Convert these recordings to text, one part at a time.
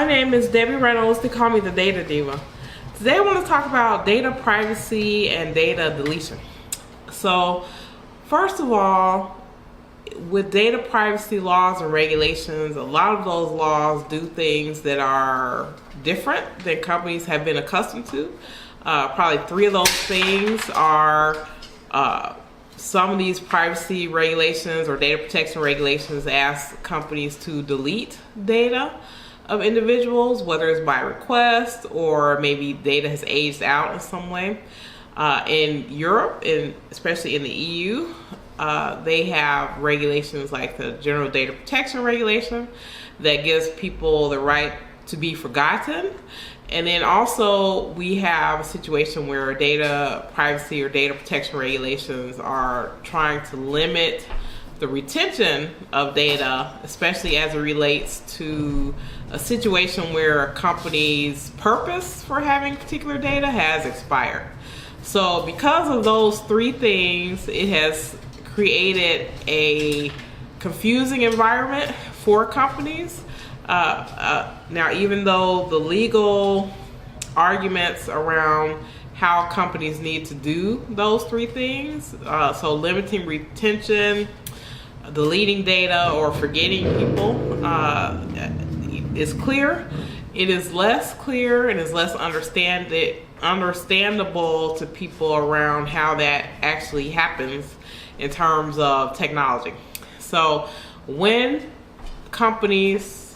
My name is Debbie Reynolds. They call me the Data Diva. Today I want to talk about data privacy and data deletion. So, first of all, with data privacy laws and regulations, a lot of those laws do things that are different than companies have been accustomed to. Probably three of those things are some of these privacy regulations or data protection regulations ask companies to delete data of individuals, whether it's by request or maybe data has aged out in some way. In Europe, and especially in the EU, they have regulations like the General Data Protection Regulation that gives people the right to be forgotten. And then also we have a situation where data privacy or data protection regulations are trying to limit the retention of data, especially as it relates to a situation where a company's purpose for having particular data has expired. So because of those three things, it has created a confusing environment for companies. Now, even though the legal arguments around how companies need to do those three things, so limiting retention, deleting data, or forgetting people, is clear. It is less clear and is less understandable to people around how that actually happens in terms of technology. So when companies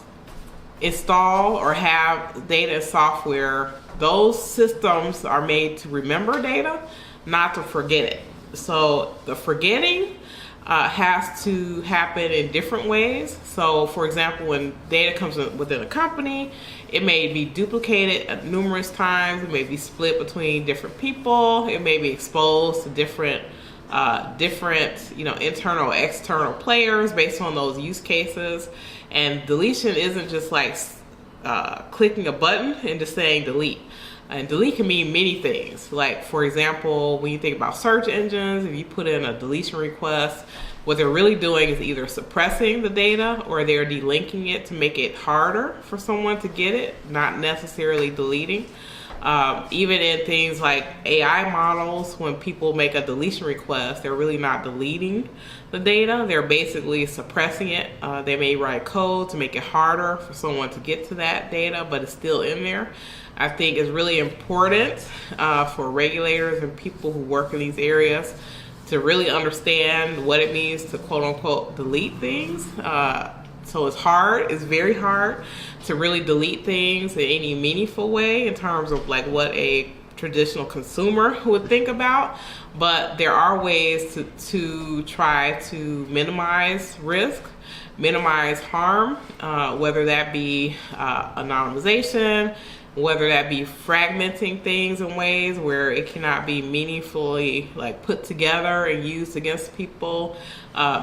install or have data and software, those systems are made to remember data, not to forget it. So the forgetting has to happen in different ways. So for example, when data comes within a company, it may be duplicated numerous times, it may be split between different people, it may be exposed to different internal, external players based on those use cases. And deletion isn't just like clicking a button and just saying delete. And delete can mean many things. Like, for example, when you think about search engines, if you put in a deletion request, what they're really doing is either suppressing the data or they're delinking it to make it harder for someone to get it, not necessarily deleting. Even in things like AI models, when people make a deletion request, they're really not deleting the data. They're basically suppressing it. They may write code to make it harder for someone to get to that data, but it's still in there. I think it's really important for regulators and people who work in these areas to really understand what it means to quote unquote delete things. So it's very hard to really delete things in any meaningful way in terms of like what a traditional consumer would think about. But there are ways to try to minimize risk, minimize harm, whether that be anonymization, whether that be fragmenting things in ways where it cannot be meaningfully like put together and used against people,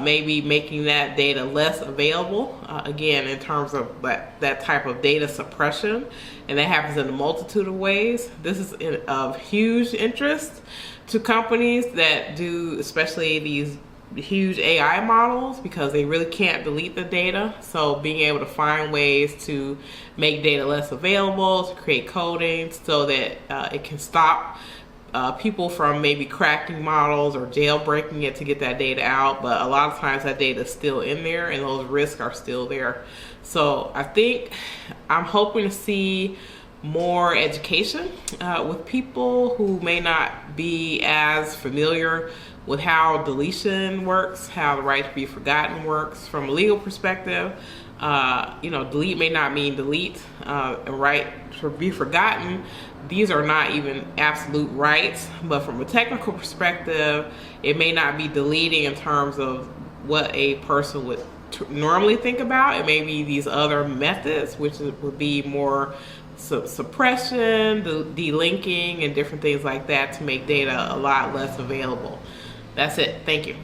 maybe making that data less available, again, in terms of that type of data suppression. And that happens in a multitude of ways. This is of huge interest to companies that do, especially these huge AI models, because they really can't delete the data. So being able to find ways to make data less available, to create coding so that it can stop people from maybe cracking models or jailbreaking it to get that data out. But a lot of times that data is still in there and those risks are still there. So I'm hoping to see more education with people who may not be as familiar with how deletion works, how the right to be forgotten works from a legal perspective. Delete may not mean delete, and right to be forgotten, these are not even absolute rights, but from a technical perspective, it may not be deleting in terms of what a person would normally think about. It may be these other methods, which would be more suppression, delinking, and different things like that to make data a lot less available. That's it. Thank you.